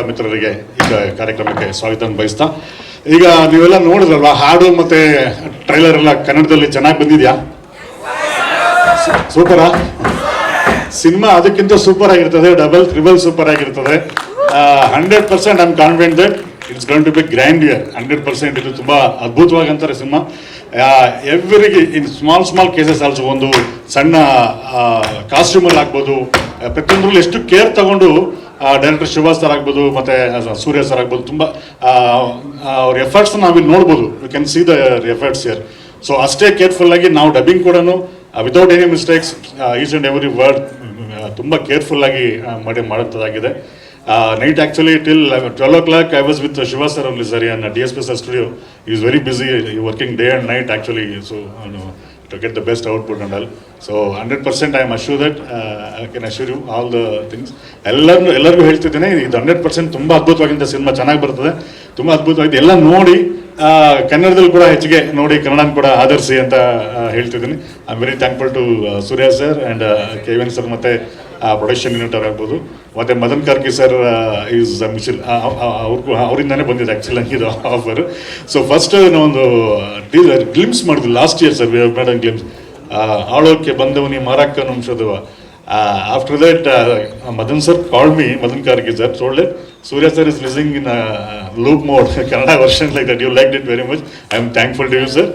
ಮಿತ್ರರಿಗೆ ಈಗ ಕಾರ್ಯಕ್ರಮಕ್ಕೆ ಸ್ವಾಗತ ಬಯಸ್ತಾ, ಈಗ ನೀವೆಲ್ಲ ನೋಡಿದ್ರಲ್ವ ಹಾಡು ಮತ್ತೆ ಟ್ರೈಲರ್ ಎಲ್ಲ ಕನ್ನಡದಲ್ಲಿ ಚೆನ್ನಾಗಿ ಬಂದಿದ್ಯಾ? ಸೂಪರಾ? ಸಿನಿಮಾ ಅದಕ್ಕಿಂತ ಸೂಪರ್ ಆಗಿರ್ತದೆ, ಡಬಲ್ ಟ್ರಿಬಲ್ ಸೂಪರ್ ಆಗಿರ್ತದೆ. 100% I am confident that it's going to be grand year. 100% ಇದು ತುಂಬ ಅದ್ಭುತವಾಗಂತಾರೆ ಸಿನಿಮಾ. ಎವ್ರಿಗೆ ಇನ್ ಸ್ಮಾಲ್ ಕೇಸಸ್ ಆಲ್ಸೋ, ಒಂದು ಸಣ್ಣ ಕಾಸ್ಟ್ಯೂಮಲ್ಲಿ ಆಗ್ಬೋದು, ಪ್ರತಿಯೊಂದರಲ್ಲಿ ಎಷ್ಟು ಕೇರ್ ತಗೊಂಡು ಡೈರೆಕ್ಟರ್ ಶಿವ ಸರ್ ಆಗ್ಬೋದು ಮತ್ತು ಸೂರ್ಯ ಸರ್ ಆಗ್ಬೋದು, ತುಂಬ ಅವ್ರ ಎಫರ್ಟ್ಸ್ ನಾವಿಲ್ಲಿ ನೋಡ್ಬೋದು. You can see the efforts year. So ಅಷ್ಟೇ ಕೇರ್ಫುಲ್ಲಾಗಿ ನಾವು ಡಬ್ಬಿಂಗ್ ಕೂಡ without any mistakes each and every word ತುಂಬ ಕೇರ್ಫುಲ್ಲಾಗಿ ಮಾಡೋಂಥದ್ದಾಗಿದೆ. Night actually till 12 o'clock I was with Shiva sir only sir in DSP sir studio. He is very busy, working day and night actually, so to get the best output and all. So 100% I am assured that I can assure you all the things. ಎಲ್ಲರಿಗೂ ಹೇಳ್ತಿದ್ದೇನೆ, ಇದು 100% ತುಂಬ ಅದ್ಭುತವಾಗಿಂತ cinema ಚೆನ್ನಾಗಿ ಬರ್ತದೆ, ತುಂಬ ಅದ್ಭುತವಾಗಿದೆ. ಎಲ್ಲ ನೋಡಿ ಕನ್ನಡದಲ್ಲಿ ಕೂಡ ಹೆಚ್ಚಿಗೆ ನೋಡಿ ಕನ್ನಡನ ಕೂಡ ಆಧರಿಸಿ ಅಂತ ಹೇಳ್ತಿದ್ದೀನಿ. I am very thankful to Surya sir and KVN sir ಮತ್ತು ಪ್ರೊಡಕ್ಷನ್ ಯೂನಿಟ್ ಅವ್ರು ಆಗ್ಬೋದು, ಮತ್ತು ಮದನ್ ಕಾರ್ಕಿ ಸರ್ ಈಸ್ ಮಿಚಿಲ್, ಅವರಿಂದಾನೇ ಬಂದಿದೆ ಆ್ಯಕ್ಚುಲಿ ಇದು ಆಫರ್. ಸೊ ಫಸ್ಟ್ ನಾವೊಂದು ಗ್ಲಿಮ್ಸ್ ಮಾಡಿದ್ವಿ last year sir, we have made a glimpse. ಆಳೋಕೆ ಬಂದವನಿ ಮಾರಕ್ಕ ನಂಶದವ. After that, Madan sir called me, Madan Karki sir, told that Surya sir is listening in loop mode, Kannada version like that. You liked it very much. I am thankful to you, sir.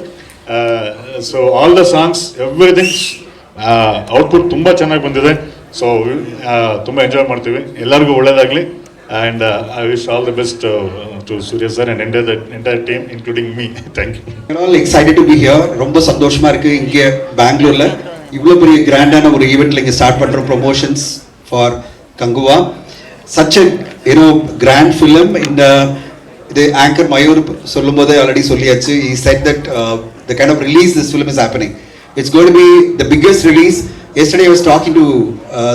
So all the songs, everything, output ತುಂಬ ಚೆನ್ನಾಗಿ ಬಂದಿದೆ. So ತುಂಬ enjoy ಮಾಡ್ತೀವಿ. ಎಲ್ಲರಿಗೂ ಒಳ್ಳೆಯದಾಗಲಿ. And I wish all the best to Surya sir and entire team, including me. Thank you. We're all excited to be here. ரொம்ப சந்தோஷமா இருக்கு இங்க பெங்களூர்ல இவ்வளோ பெரிய கிராண்டான ஒரு ஈவெண்ட்ல இங்கே ஸ்டார்ட் பண்ணுற promotions for Kanguva. Such a grand film. இந்த இது ஆங்கர் மயூர் சொல்லும் போதே ஆல்ரெடி சொல்லியாச்சு. He said that the kind of release this film is happening, it's going to be the biggest release. Yesterday I was talking to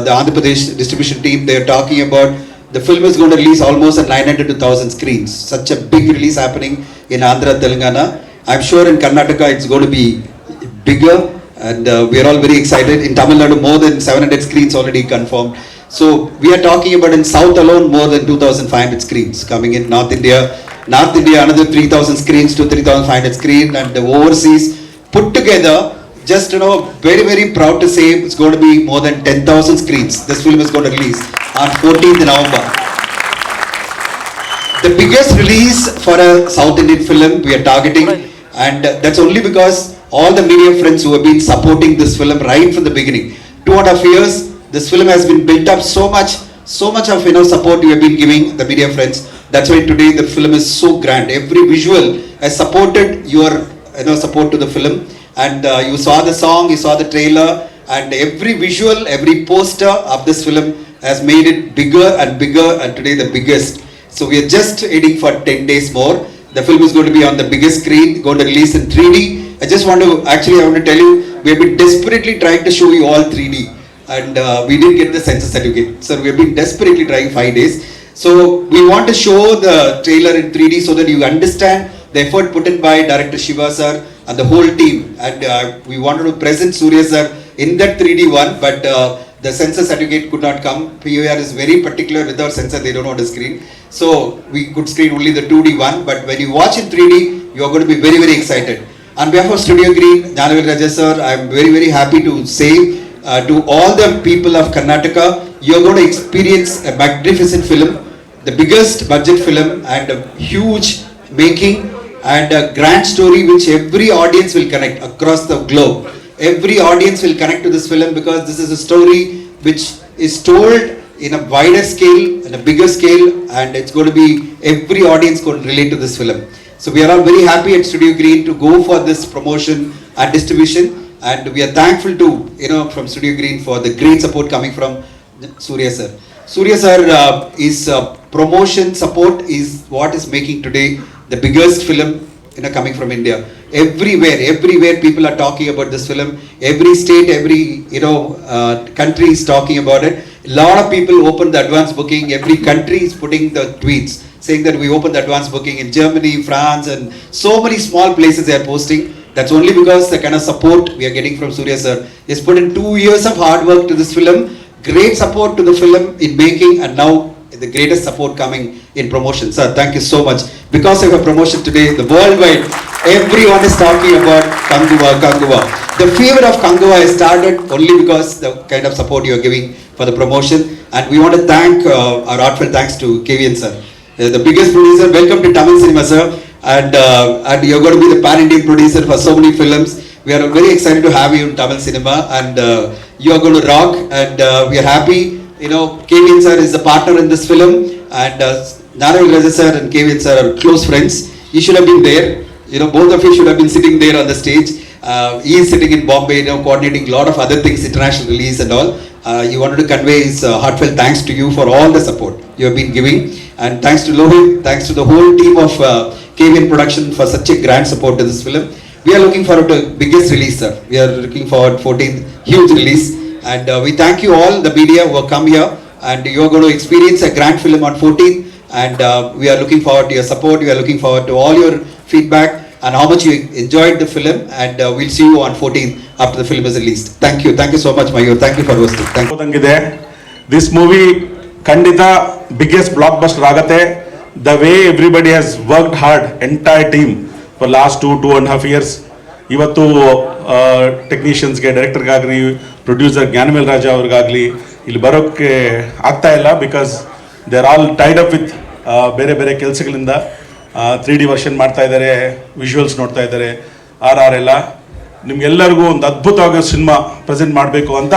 the Andhra Pradesh distribution team. They are talking about the film is going to release almost at 900 to 1,000 screens. Such a big release happening in Andhra, Telangana. I'm sure in Karnataka it's going to be bigger. And we are all very excited. In Tamil Nadu, more than 700 screens already confirmed. So we are talking about in South alone, more than 2,500 screens coming in. North India, another 3,000 screens to 3,500 screens. And the overseas put together, just very, very proud to say it's going to be more than 10,000 screens. This film is going to release on 14th November. The biggest release for a South Indian film we are targeting. And that's only because all the media friends who have been supporting this film right from the beginning. 2.5 years, this film has been built up so much of support you have been giving the media friends. That's why today the film is so grand. Every visual has supported your support to the film. And you saw the song, you saw the trailer, and every visual, every poster of this film has made it bigger and bigger, and today the biggest. So we are just waiting for 10 days more. The film is going to be on the biggest screen, going to release in 3D. I want to tell you, we have been desperately trying to show you all 3D, and we didn't get the census certificate. So we have been desperately trying 5 days. So we want to show the trailer in 3D so that you understand the effort put in by Director Shiva sir and the whole team. And we wanted to present Surya sir in that 3D one, but the census certificate could not come. POR is very particular with our censor, they don't want to screen. So we could screen only the 2D one, but when you watch in 3D, you are going to be very, very excited. On behalf of Studio Green, Janavel Raja sir, I am very, very happy to say to all the people of Karnataka, you are going to experience a magnificent film, the biggest budget film and a huge making and a grand story which every audience will connect across the globe. Every audience will connect to this film because this is a story which is told in a wider scale, in a bigger scale, and it's going to be every audience going to relate to this film. So we are all very happy at Studio Green to go for this promotion and distribution, and we are thankful to from Studio Green for the great support coming from Surya sir. Surya sir is promotion support is what is making today the biggest film coming from India. Everywhere people are talking about this film. Every state, every country is talking about it. A lot of people open the advance booking. Every country is putting the tweets saying that we opened the advance booking in Germany, France, and so many small places they are posting. That's only because the kind of support we are getting from Surya sir is put in 2 years of hard work to this film. Great support to the film in making, and now the greatest support coming in promotion. Sir, thank you so much. Because of your promotion today, the worldwide, everyone is talking about Kanguva, Kanguva. The fever of Kanguva has started only because the kind of support you are giving for the promotion. And we want to thank our heartfelt thanks to KVN sir, the biggest producer. Welcome to Tamil cinema, sir. And you're going to be the pan-Indian producer for so many films. We are very excited to have you in Tamil cinema, and you are going to rock. And we are happy. You know, KVN sir is a partner in this film, and Narayan Raja sir and KVN sir are close friends. You should have been there. You know, both of you should have been sitting there on the stage. He is sitting in Bombay, you know, coordinating a lot of other things, international release and all. He wanted to convey his heartfelt thanks to you for all the support you have been giving, and thanks to Lohit, thanks to the whole team of KVN Production for such a grand support to this film. We are looking forward to biggest release, sir. We are looking forward 14th huge release, and we thank you all the media who have come here, and you are going to experience a grand film on 14th, and we are looking forward to your support. We are looking forward to all your feedback and how much you enjoyed the film, and we'll see you on 14th after the film is released. Thank you so much, Mayur. Thank you for hosting. Thank you. This movie Kandita biggest blockbuster agate. The way everybody has worked hard, entire team for last 2.5 years. ಇವತ್ತು ಟೆಕ್ನಿಷಿಯನ್ಸ್ಗೆ, ಡೈರೆಕ್ಟರ್ಗಾಗಲಿ, producer ಜ್ಞಾನವೇಲ್ ರಾಜ ಅವ್ರಿಗಾಗಲಿ ಇಲ್ಲಿ ಬರೋಕ್ಕೆ ಆಗ್ತಾ ಇಲ್ಲ. Because they are all Tide up with ಬೇರೆ ಬೇರೆ ಕೆಲಸಗಳಿಂದ. 3D version ಮಾಡ್ತಾ ಇದ್ದಾರೆ, ವಿಜುವಲ್ಸ್ ನೋಡ್ತಾ ಇದ್ದಾರೆ, RR ಎಲ್ಲ. ನಿಮ್ಗೆಲ್ಲರಿಗೂ ಒಂದು ಅದ್ಭುತವಾದ ಸಿನಿಮಾ ಪ್ರೆಸೆಂಟ್ ಮಾಡಬೇಕು ಅಂತ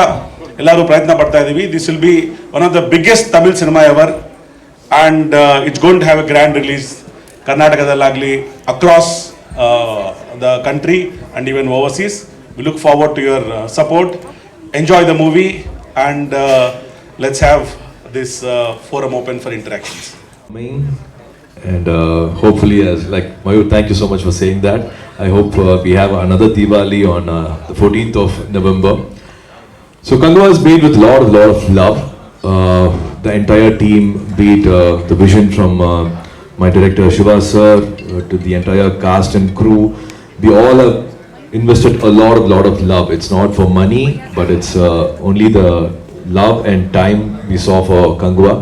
ಎಲ್ಲರೂ ಪ್ರಯತ್ನ ಪಡ್ತಾ ಇದ್ದೀವಿ. This will be one of the biggest Tamil cinema ever, and it's going to have a grand release ಕರ್ನಾಟಕದಲ್ಲಾಗಲಿ, across the country and even overseas. We look forward to your support. Enjoy the movie, and let's have this forum open for interactions. And hopefully, as like Mayur, thank you so much for saying that. I hope we have another Diwali on the 14th of November. So Kanguva is made with lot of love. The entire team, be it the vision from my director Shiva sir, to the entire cast and crew, we all have invested a lot of love. It's not for money, but it's only the love and time we saw for Kanguva,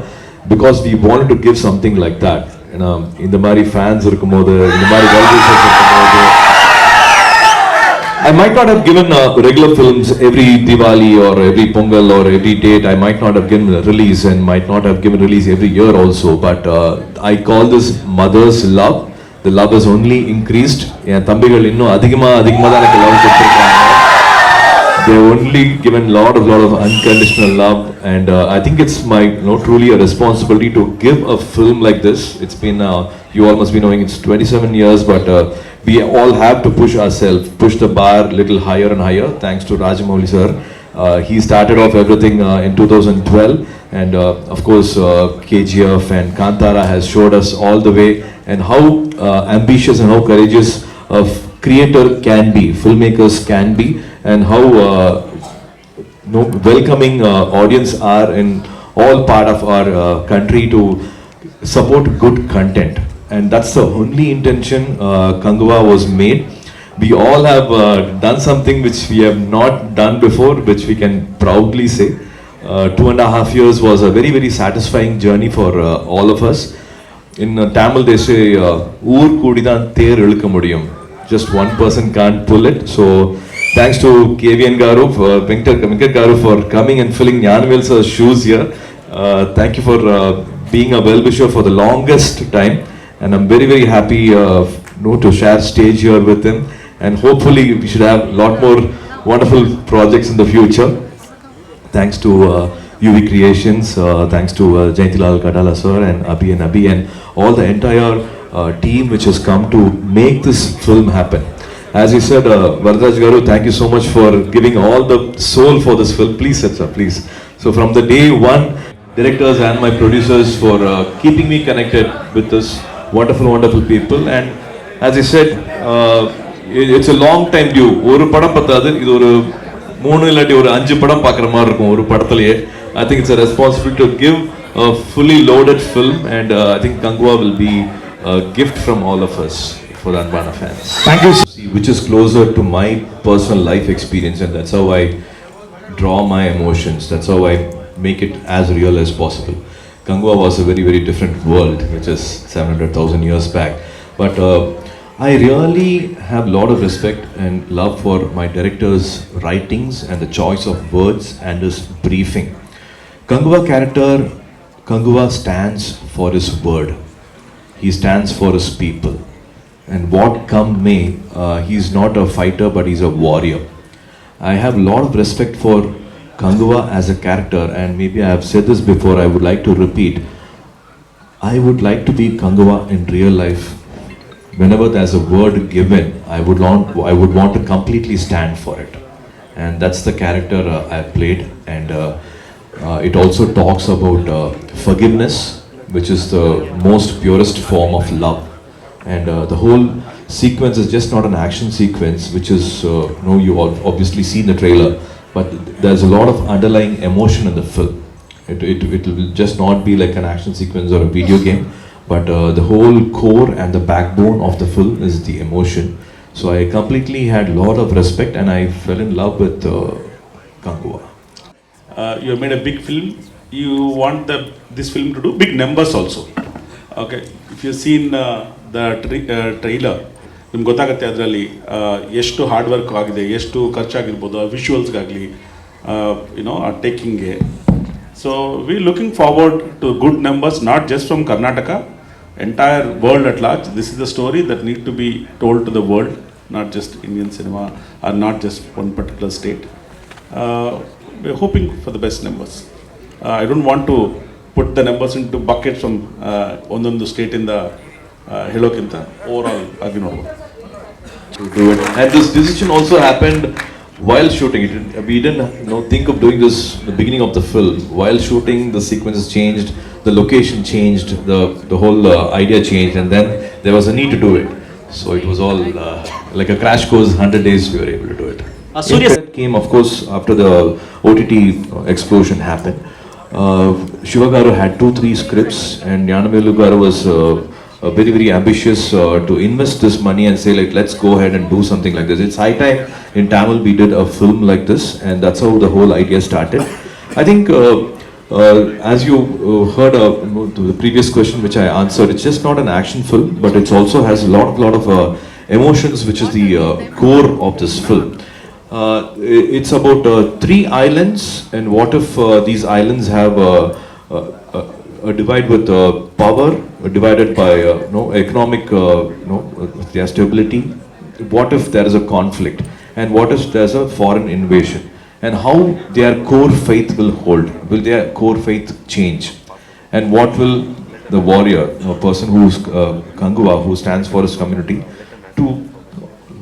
because we wanted to give something like that. In the mari fans irukumbodhu, in the mari well-wishers irukumbodhu, I might not have given regular films every Diwali or every Pongal or every date. I might not have given a release, and might not have given release every year also. But I call this mother's love. The love has only increased. என் தம்பிகள் இன்னும் அதிகமாக தான் எனக்கு love கொடுத்துருக்காங்க. They only given lot of unconditional love, and I think it's my truly a responsibility to give a film like this. It's been you all must be knowing it's 27 years, but we all have to push ourselves, push the bar little higher and higher. Thanks to Rajamouli sir. He started off everything in 2012, and of course KGF and Kantara has showed us all the way, and how ambitious and how courageous a creator can be, filmmakers can be, and how welcoming audience are in all part of our country to support good content. And that's the only intention Kanguva was made. We all have done something which we have not done before, which we can proudly say. 2.5 years was a very satisfying journey for all of us. In Tamil they say, "Oor koodidan ther ilukka mudiyum." Just one person can't pull it. So thanks to KVN Garu, Venkat Garu for coming and filling Gnanavel sir's shoes here. Thank you for being a well-wisher for the longest time, and I'm very happy to share stage here with him, and hopefully we should have a lot more wonderful projects in the future. Thanks to UV Creations, thanks to Jayantilal Kadala sir and Abhi and all the entire team which has come to make this film happen. As you said, Varadaraj Garu, thank you so much for giving all the soul for this film. Please sit sir, please. So from the day one, directors and my producers for keeping me connected with this wonderful people. And as I said, it's a long time due. ஒரு படம் பத்தாது, இது ஒரு 3 இல்லாட்டி ஒரு 5 படம் பார்க்குற மாதிரி இருக்கும் ஒரு படத்துலயே. I think it's a responsibility to give a fully loaded film, and I think Kanguva will be a gift from all of us for the Anbana fans. Thank you. Which is closer to my personal life experience, and that's how I draw my emotions. That's how I make it as real as possible. Kanguva was a very, very different world, which is 700,000 years back. But I really have a lot of respect and love for my director's writings and the choice of words and his briefing. Kanguva character, Kanguva stands for his word. He stands for his people. And what come may, he's not a fighter but he's a warrior. I have a lot of respect for Kanguva as a character, and maybe I have said this before, I would like to repeat. I would like to be Kanguva in real life. Whenever there's a word given, I would want to completely stand for it. And that's the character I played. And it also talks about forgiveness, which is the most purest form of love. And the whole sequence is just not an action sequence, which is, you all obviously seen the trailer, but there's a lot of underlying emotion in the film. It will just not be like an action sequence or a video game, but the whole core and the backbone of the film is the emotion. So I completely had a lot of respect and I fell in love with Kanguva. You have made a big film. You want this film to do big numbers also. Okay, if you've seen the trailer, ನಿಮ್ಗೆ ಗೊತ್ತಾಗುತ್ತೆ ಅದರಲ್ಲಿ ಎಷ್ಟು hard work ಆಗಿದೆ, ಎಷ್ಟು ಖರ್ಚಾಗಿರ್ಬೋದು ಆ ವಿಷುವಲ್ಸ್ಗಾಗಲಿ, ಆ ಟೇಕಿಂಗ್ಗೆ. So we looking forward to good numbers, not just from Karnataka, entire world at large. This is the story that need to be told to the world, not just Indian cinema or not just one particular state. We are hoping for the best numbers. I don't want to put the numbers into bucket from ಒಂದೊಂದು ಸ್ಟೇಟಿಂದ ಹೇಳೋಕ್ಕಿಂತ over all ಆಗಿ ನೋಡ್ಬೋದು. To do it. And this decision also happened while shooting it. We didn't think of doing this at the beginning of the film. While shooting, the sequences changed, the location changed, the whole idea changed, and then there was a need to do it. So it was all like a crash course. 100 days we were able to do it. It came, of course, after the OTT explosion happened. Shiva Garu had 2-3 scripts, and Yanavelu Garu was very, very ambitious to invest this money and say like, let's go ahead and do something like this. It's high time in Tamil we did a film like this, and that's how the whole idea started. I think as you heard to the previous question which I answered, it's just not an action film, but it also has a lot of emotions, which is the core of this film. It's about 3 islands, and what if these islands have divide with power, divided by economic their stability. What if there is a conflict, and what if there is a foreign invasion, and how their core faith will hold? Will their core faith change? And what will the warrior, a person who is Kanguva, who stands for his community, to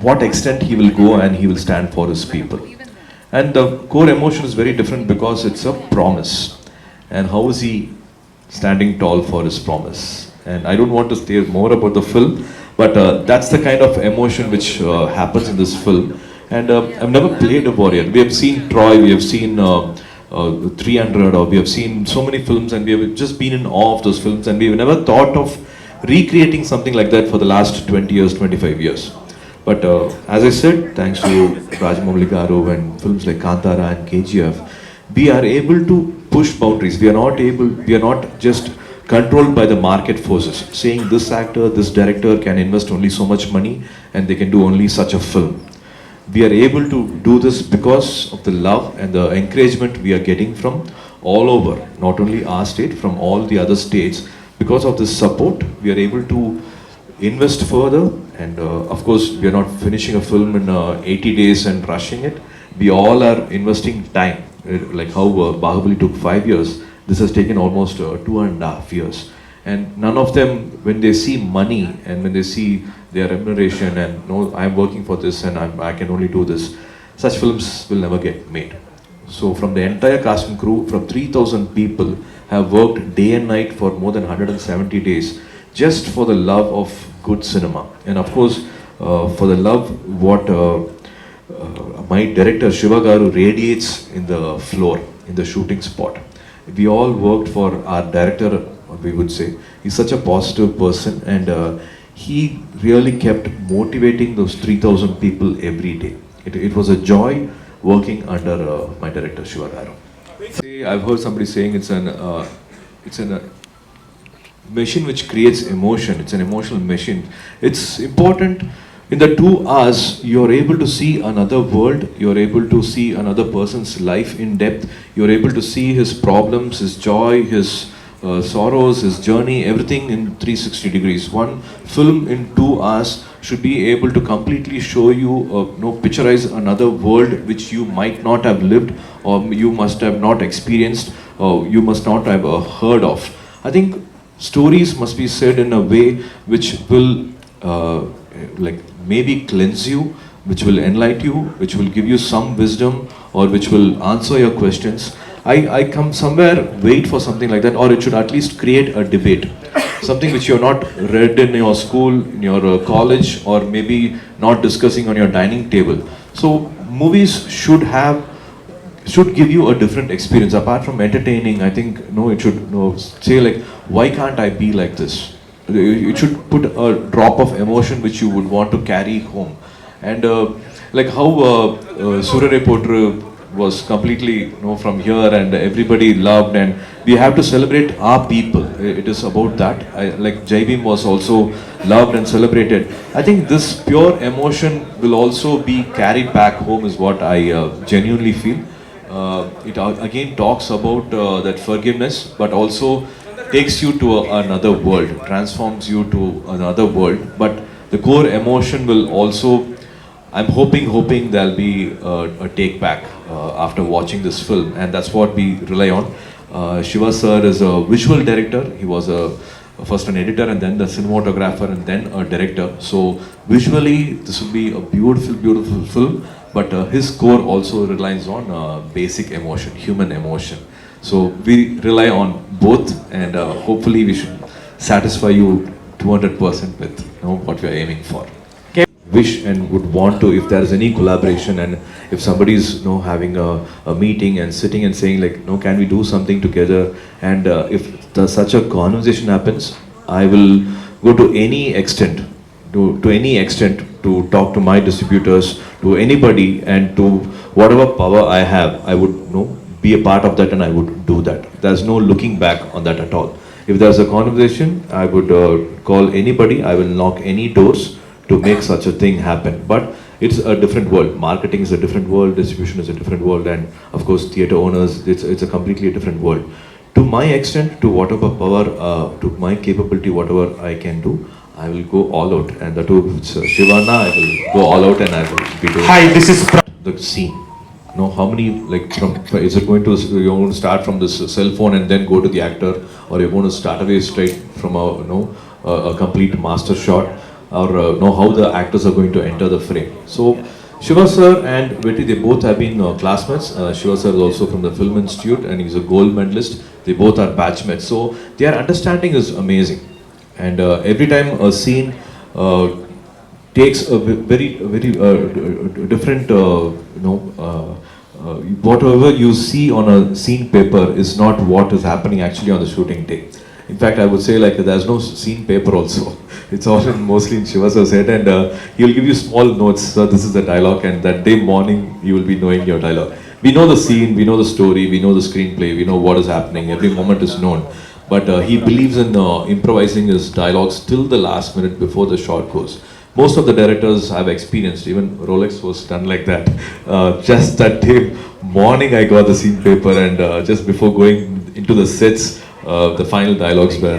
what extent he will go and he will stand for his people? And the core emotion is very different because it's a promise. And how is he standing tall for his promise? And I don't want to say more about the film, but that's the kind of emotion which happens in this film. And I've never played a warrior. We have seen Troy, we have seen 300, or we have seen so many films, and we have just been in awe of those films, and we've never thought of recreating something like that for the last 20 years, 25 years. But as I said, thanks to Rajamouli Garu and films like Kantara and KGF, we are able to push boundaries. We are not just controlled by the market forces, saying this actor, this director can invest only so much money and they can do only such a film. We are able to do this because of the love and the encouragement we are getting from all over, not only our state, from all the other states. Because of this support, we are able to invest further, and of course we are not finishing a film in 80 days and rushing it. We all are investing time. Like how Bahubali took 5 years, this has taken almost 2.5 years. And none of them, when they see money and when they see their remuneration and I'm working for this and I can only do this, such films will never get made. So from the entire cast and crew, from 3,000 people have worked day and night for more than 170 days just for the love of good cinema. And of course, for the love what my director Shiva Garu radiates in the floor, in the shooting spot. We all worked for our director, we would say. He's such a positive person, and he really kept motivating those 3,000 people every day. It was a joy working under my director Shiva Garu. I've heard somebody saying it's an it's a machine which creates emotion. It's an emotional machine. It's important. In the 2 hours, you're able to see another world. You're able to see another person's life in depth. You're able to see his problems, his joy, his sorrows, his journey, everything in 360 degrees. One film in 2 hours should be able to completely show you, picturize another world which you might not have lived, or you must have not experienced, or you must not have heard of. I think stories must be said in a way which will maybe cleanse you, which will enlighten you, which will give you some wisdom, or which will answer your questions. I come somewhere, wait for something like that, or it should at least create a debate. Something which you're not read in your school, in your college, or maybe not discussing on your dining table. So movies should give you a different experience. Apart from entertaining, I think it should say like, why can't I be like this? It should put a drop of emotion which you would want to carry home. And like how Surya.Bobby was completely from here, and everybody loved, and we have to celebrate our people. It is about that. Like Jai Bhim was also loved and celebrated. I think this pure emotion will also be carried back home, is what I genuinely feel. It again talks about that forgiveness, but also takes you to another world, transforms you to another world. But the core emotion will also, I'm hoping there'll be a take back after watching this film, and that's what we rely on. Shiva sir is a visual director. He was first an editor, and then the cinematographer, and then a director. So visually, this will be a beautiful film. But his core also relies on basic emotion, human emotion. So we rely on both, and hopefully we should satisfy you 200% with what we are aiming for. Wish and would want to, if there is any collaboration, and if somebody is having a meeting and sitting and saying like, can we do something together, and if such a conversation happens, I will go to any extent, to talk to my distributors, to anybody, and to whatever power I have, I would be a part of that, and I would do that. There's no looking back on that at all. If there's a conversation, I would call anybody, I will knock any doors to make such a thing happen. But it's a different world. Marketing is a different world, distribution is a different world, and of course theatre owners, it's a completely different world. To my extent, to whatever power, to my capability, whatever I can do, I will go all out. And that too, Shivana, I will go all out, and I will be doing. Hi, this is The scene. How many, is it going to, you're going to start from this cell phone and then go to the actor, or you're going to start away straight from a complete master shot, or how the actors are going to enter the frame. So Shiva sir and Veti, they both have been classmates. Shiva sir is also from the Film Institute, and he's a gold medalist. They both are batchmates. So their understanding is amazing. And every time a scene takes a very different, whatever you see on a scene paper is not what is happening actually on the shooting day. In fact, I would say there's no scene paper also. It's all mostly in Shiva sir's head, and he'll give you small notes. So this is the dialogue, and that day morning you will be knowing your dialogue. We know the scene, we know the story, we know the screenplay, we know what is happening. Every moment is known. But he believes in improvising his dialogues till the last minute before the shot goes. Most of the directors I've experienced, even Rolex was done like that. Just that day morning I got the scene paper, and just before going into the sets, the final dialogues were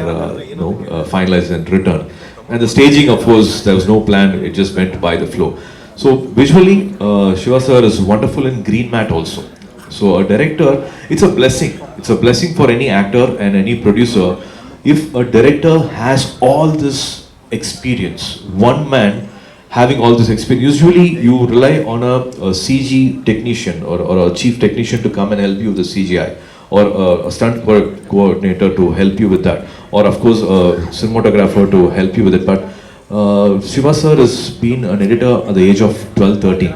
finalized and written. And the staging, of course, there was no plan, it just went by the flow. So visually, Shiva sir is wonderful in green mat also. So a director, it's a blessing. It's a blessing for any actor and any producer. If a director has all this experience, one man having all this experience, usually you rely on a CG technician or a chief technician to come and help you with the CGI, or a stunt coordinator to help you with that, or of course a cinematographer to help you with it. But Shiva sir has been an editor at the age of 12-13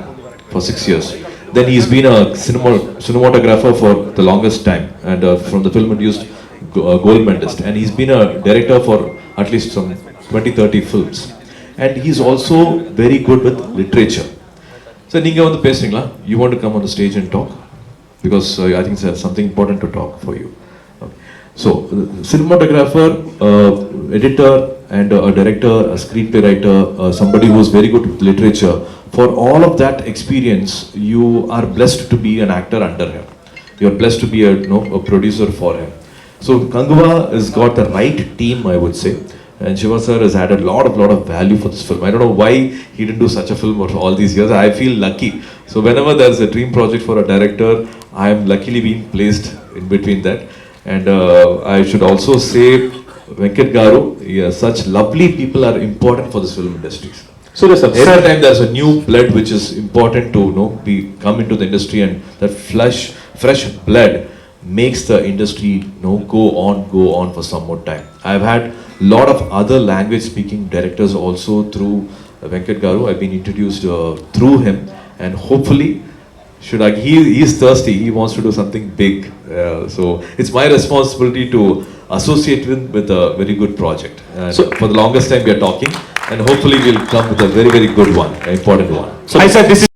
for 6 years. Then he's been a cinematographer for the longest time, and from the Film Induced gold medalist, and he's been a director for at least some 20-30 films, and he's also very good with literature. So you want to come on the stage and talk, because I think there's something important to talk for you. Okay. So, cinematographer, editor, and a director, a screenplay writer, somebody who is very good with literature. For all of that experience, you are blessed to be an actor under him. You are blessed to be a producer for him. So Kanguva has got the right team, I would say. And Shiva sir has added a lot of value for this film. I don't know why he didn't do such a film for all these years. I feel lucky. So whenever there's a dream project for a director, I am luckily being placed in between that. And I should also say, Venkat Garu, yeah, such lovely people are important for this film industry. Surya sir, Every time there's a new blood which is important to come into the industry, and that fresh blood makes the industry go on for some more time. I've had a lot of other language speaking directors also through Venkat Garu. I've been introduced through him, and hopefully he is thirsty, he wants to do something big. So it's my responsibility to associate with a very good project. And So, for the longest time we are talking, and hopefully we'll come with a very good one, an important one. so I said this is